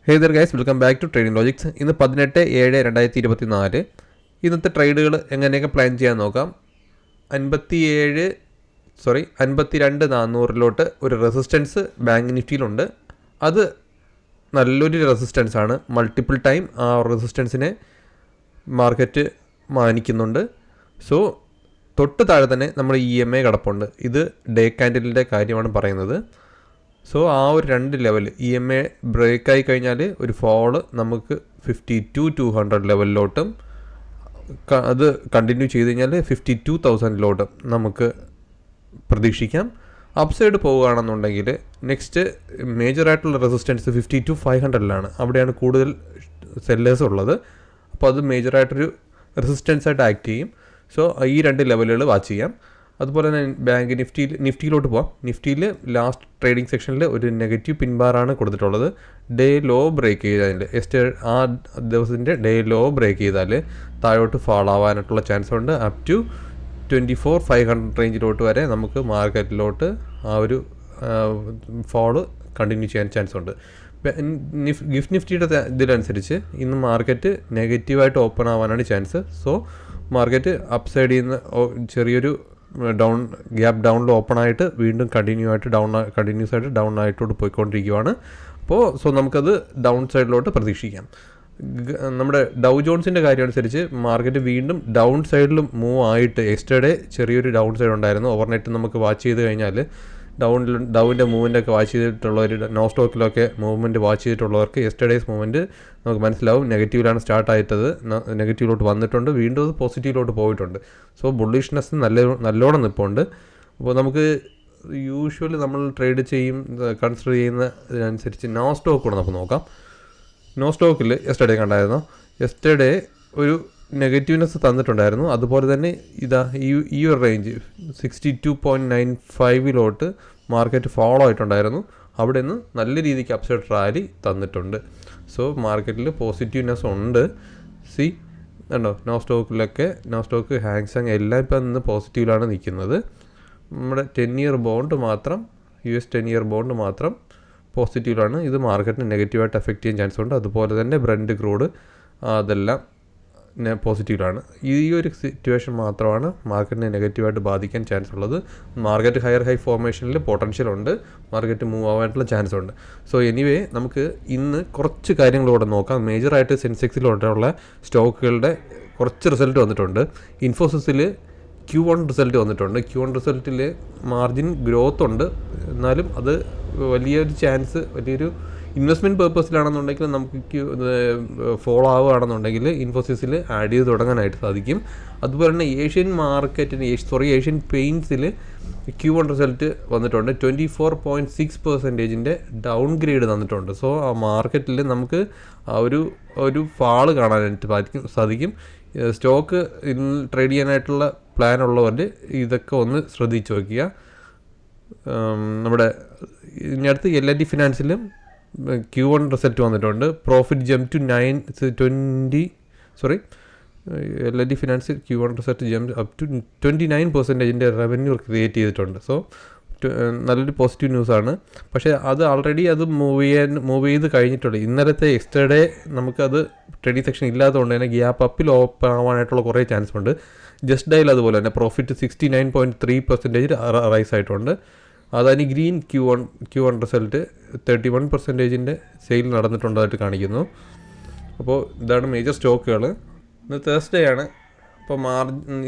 Hey there guys, welcome back to Trading Logics. ഇന്ന് 18/7/2024 ഇന്നത്തെ ട്രേഡുകൾ എങ്ങനെയൊക്കെ പ്ലാൻ ചെയ്യാൻ നോക്കാം. 52,400 ഒരു റെസിസ്റ്റൻസ് ബാങ്ക് നിഫ്റ്റിയിലുണ്ട്. അത് നല്ലൊരു റെസിസ്റ്റൻസ് ആണ്. മൾട്ടിപ്പിൾ ടൈം ആ റെസിസ്റ്റൻസിനെ മാർക്കറ്റ് മാനിക്കുന്നുണ്ട്. സോ തൊട്ട് താഴെ തന്നെ നമ്മുടെ EMA കിടപ്പുണ്ട്. ഇത് ഡേ കാൻഡിലിൻ്റെ കാര്യമാണ് പറയുന്നത്. സോ ആ ഒരു രണ്ട് ലെവൽ EMA ബ്രേക്കായി കഴിഞ്ഞാൽ ഒരു ഫോള് നമുക്ക് 52,200 ലെവലിലോട്ടും അത് കണ്ടിന്യൂ ചെയ്ത് കഴിഞ്ഞാൽ 52,000 നമുക്ക് പ്രതീക്ഷിക്കാം. അപ്സൈഡ് പോവുകയാണെന്നുണ്ടെങ്കിൽ നെക്സ്റ്റ് മേജറായിട്ടുള്ള റെസിസ്റ്റൻസ് 52,500 അവിടെയാണ് കൂടുതൽ സെല്ലേഴ്സ് ഉള്ളത്. അപ്പോൾ അത് മേജറായിട്ടൊരു റെസിസ്റ്റൻസ് ആയിട്ട് ആക്ട് ചെയ്യും. സോ ഈ രണ്ട് ലെവലുകൾ വാച്ച് ചെയ്യാം. അതുപോലെ തന്നെ ബാങ്ക് നിഫ്റ്റിയിലോട്ട് പോകാം. നിഫ്റ്റിയിൽ ലാസ്റ്റ് ട്രേഡിംഗ് സെക്ഷനിൽ ഒരു നെഗറ്റീവ് പിൻബാറാണ് കൊടുത്തിട്ടുള്ളത്. ഡേ ലോ ബ്രേക്ക് ചെയ്തതിൽ ആ ദിവസത്തിൻ്റെ ഡേ ലോ ബ്രേക്ക് ചെയ്താൽ താഴോട്ട് ഫാൾ ആവാനായിട്ടുള്ള ചാൻസ് ഉണ്ട്. അപ് ടു 24,500 റേഞ്ചിലോട്ട് വരെ നമുക്ക് മാർക്കറ്റിലോട്ട് ആ ഒരു ഫോള് കണ്ടിന്യൂ ചെയ്യാൻ ചാൻസ് ഉണ്ട്. ഗിഫ്റ്റ് നിഫ്റ്റിയുടെ ഇതിനനുസരിച്ച് ഇന്ന് മാർക്കറ്റ് നെഗറ്റീവായിട്ട് ഓപ്പൺ ആവാനാണ് ചാൻസ്. സോ മാർക്കറ്റ് അപ്സൈഡിൽ നിന്ന് ചെറിയൊരു ഗ്യാപ്പ് ഡൗണിൽ ഓപ്പൺ ആയിട്ട് വീണ്ടും കണ്ടിന്യൂസ് ആയിട്ട് ഡൗൺ ആയിട്ടോട്ട് പോയിക്കൊണ്ടിരിക്കുകയാണ്. സോ നമുക്കത് ഡൗൺ സൈഡിലോട്ട് പ്രതീക്ഷിക്കാം. നമ്മുടെ ഡൗ ജോൺസിൻ്റെ കാര്യം അനുസരിച്ച് മാർക്കറ്റ് വീണ്ടും ഡൗൺ സൈഡിലും മൂവ് ആയിട്ട് യെസ്റ്റർഡേ ചെറിയൊരു ഡൗൺ സൈഡ് ഉണ്ടായിരുന്നു. ഓവർനൈറ്റ് നമുക്ക് വാച്ച് ചെയ്ത് കഴിഞ്ഞാൽ ഡൗവിൻ്റെ മൂവ്മെൻ്റൊക്കെ വാച്ച് ചെയ്തിട്ടുള്ളവർ, നോസ്റ്റോക്കിലൊക്കെ മൂവ്മെൻറ്റ് വാച്ച് ചെയ്തിട്ടുള്ളവർക്ക് യെസ്റ്റർഡേസ് മൂവ്മെൻറ്റ് നമുക്ക് മനസ്സിലാവും. നെഗറ്റീവിലാണ് സ്റ്റാർട്ടായിട്ടത്, നെഗറ്റീവിലോട്ട് വന്നിട്ടുണ്ട്, വീണ്ടും അത് പോസിറ്റീവിലോട്ട് പോയിട്ടുണ്ട്. സോ ബുള്ളിഷ്നെസ് നല്ലോണം നിൽപ്പുണ്ട്. അപ്പോൾ നമുക്ക് യൂഷ്വലി നമ്മൾ ട്രേഡ് കൺസിഡർ ചെയ്യുന്ന ഇതിനനുസരിച്ച് നോസ്റ്റോക്ക് കൂടെ നമുക്ക് നോക്കാം. നോസ്റ്റോക്കിൽ യെസ്റ്റർഡേ കണ്ടായിരുന്നു. യെസ്റ്റർഡേ ഒരു നെഗറ്റീവ്നെസ് തന്നിട്ടുണ്ടായിരുന്നു. അതുപോലെ തന്നെ ഈ ഒരു റേഞ്ച് 62.95 മാർക്കറ്റ് ഫോളോ ആയിട്ടുണ്ടായിരുന്നു. അവിടെ നിന്ന് നല്ല രീതിക്ക് അപ്സൈഡ് റാലി തന്നിട്ടുണ്ട്. സോ മാർക്കറ്റിൽ പോസിറ്റീവ്നെസ് ഉണ്ട്. കണ്ടോ, നോസ്റ്റോക്ക് ഹാങ്സങ് എല്ലാം ഇപ്പം ഇന്ന് പോസിറ്റീവിലാണ് നിൽക്കുന്നത്. നമ്മുടെ 10-year ബോണ്ട് മാത്രം, US 10-year ബോണ്ട് മാത്രം പോസിറ്റീവിലാണ്. ഇത് മാർക്കറ്റിന് നെഗറ്റീവായിട്ട് എഫക്റ്റ് ചെയ്യാൻ ചാൻസ് ഉണ്ട്. അതുപോലെ തന്നെ ബ്രണ്ട് ക്രൂഡ് അതെല്ലാം പോസിറ്റീവിലാണ്. ഈ ഒരു സിറ്റുവേഷൻ മാത്രമാണ് മാർക്കറ്റിനെ നെഗറ്റീവായിട്ട് ബാധിക്കാൻ ചാൻസ് ഉള്ളത്. മാർക്കറ്റ് ഹൈ ഫോർമേഷനിൽ പൊട്ടൻഷ്യൽ ഉണ്ട്, മാർക്കറ്റ് മൂവ് ആവാനായിട്ടുള്ള ചാൻസ് ഉണ്ട്. സോ എനിവേ നമുക്ക് ഇന്ന് കുറച്ച് കാര്യങ്ങളോടെ നോക്കാം. മേജറായിട്ട് സെൻസെക്സിലോട്ടുള്ള സ്റ്റോക്കുകളുടെ കുറച്ച് റിസൾട്ട് വന്നിട്ടുണ്ട്. ഇൻഫോസിസിൽ Q1 റിസൾട്ട് വന്നിട്ടുണ്ട്. Q1 റിസൾട്ടിൽ മാർജിൻ ഗ്രോത്ത് ഉണ്ട്. എന്നാലും അത് വലിയൊരു ഇൻവെസ്റ്റ്മെൻറ്റ് പേർപ്പസിലാണെന്നുണ്ടെങ്കിൽ നമുക്ക് ഫോളോ ആവുകയാണെന്നുണ്ടെങ്കിൽ ഇൻഫോസിസിൽ ആഡ് ചെയ്ത് തുടങ്ങാനായിട്ട് സാധിക്കും. അതുപോലെ തന്നെ ഏഷ്യൻ പെയിൻറ്റ്സിൽ Q1 റിസൾട്ട് വന്നിട്ടുണ്ട്. 24.6% ഡൗൺ ഗ്രേഡ് തന്നിട്ടുണ്ട്. സോ ആ മാർക്കറ്റിൽ നമുക്ക് ഒരു ഫാള് കാണാനായിട്ട് സാധിക്കും. സ്റ്റോക്ക് ട്രേഡ് ചെയ്യാനായിട്ടുള്ള പ്ലാൻ ഉള്ളവർ ഇതൊക്കെ ഒന്ന് ശ്രദ്ധിച്ച് വയ്ക്കുക. നമ്മുടെ ഇതിനടുത്ത് L&T ഫിനാൻസിലും Q1 റിസൾട്ട് വന്നിട്ടുണ്ട്. Profit jump to L&T finance Q1 result jump up to 29% revenue create ചെയ്തിട്ടുണ്ട്. സോ നല്ലൊരു പോസിറ്റീവ് ന്യൂസാണ്. പക്ഷേ അത് ഓൾറെഡി മൂവ് ചെയ്ത് കഴിഞ്ഞിട്ടുണ്ട്. ഇന്നലത്തെ യെസ്റ്റർഡേ നമുക്കത് ട്രേഡിംഗ് സെക്ഷൻ ഇല്ലാത്തതുകൊണ്ട് തന്നെ ഗ്യാപ്പ് അപ്പിൽ ഓപ്പൺ ആവാനായിട്ടുള്ള കുറേ ചാൻസ് ഉണ്ട്. ജസ്റ്റ് ഡയൽ അതുപോലെ തന്നെ പ്രോഫിറ്റ് 69.3% റൈസ് ആയിട്ടുണ്ട്. അതായത് ഗ്രീൻ Q1 റിസൾട്ട് 31% സെയിൽ നടന്നിട്ടുള്ളതായിട്ട് കാണിക്കുന്നു. അപ്പോൾ ഇതാണ് മേജർ സ്റ്റോക്കുകൾ. ഇന്ന് തേഴ്സ്ഡേ ആണ്. അപ്പോൾ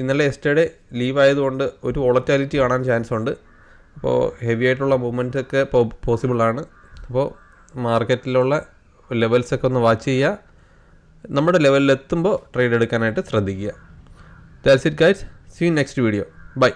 ഇന്നലെ യെസ്റ്റർഡേ ലീവ് ആയതുകൊണ്ട് ഒരു വോളറ്റാലിറ്റി കാണാൻ ചാൻസ് ഉണ്ട്. അപ്പോൾ ഹെവി ആയിട്ടുള്ള മൂവ്മെൻറ്റ്സ് ഒക്കെ പോസിബിളാണ്. അപ്പോൾ മാർക്കറ്റിലുള്ള ലെവൽസൊക്കെ ഒന്ന് വാച്ച് ചെയ്യുക. നമ്മുടെ ലെവലിലെത്തുമ്പോൾ ട്രേഡ് എടുക്കാനായിട്ട് ശ്രദ്ധിക്കുക. That's it guys. See you next video. By.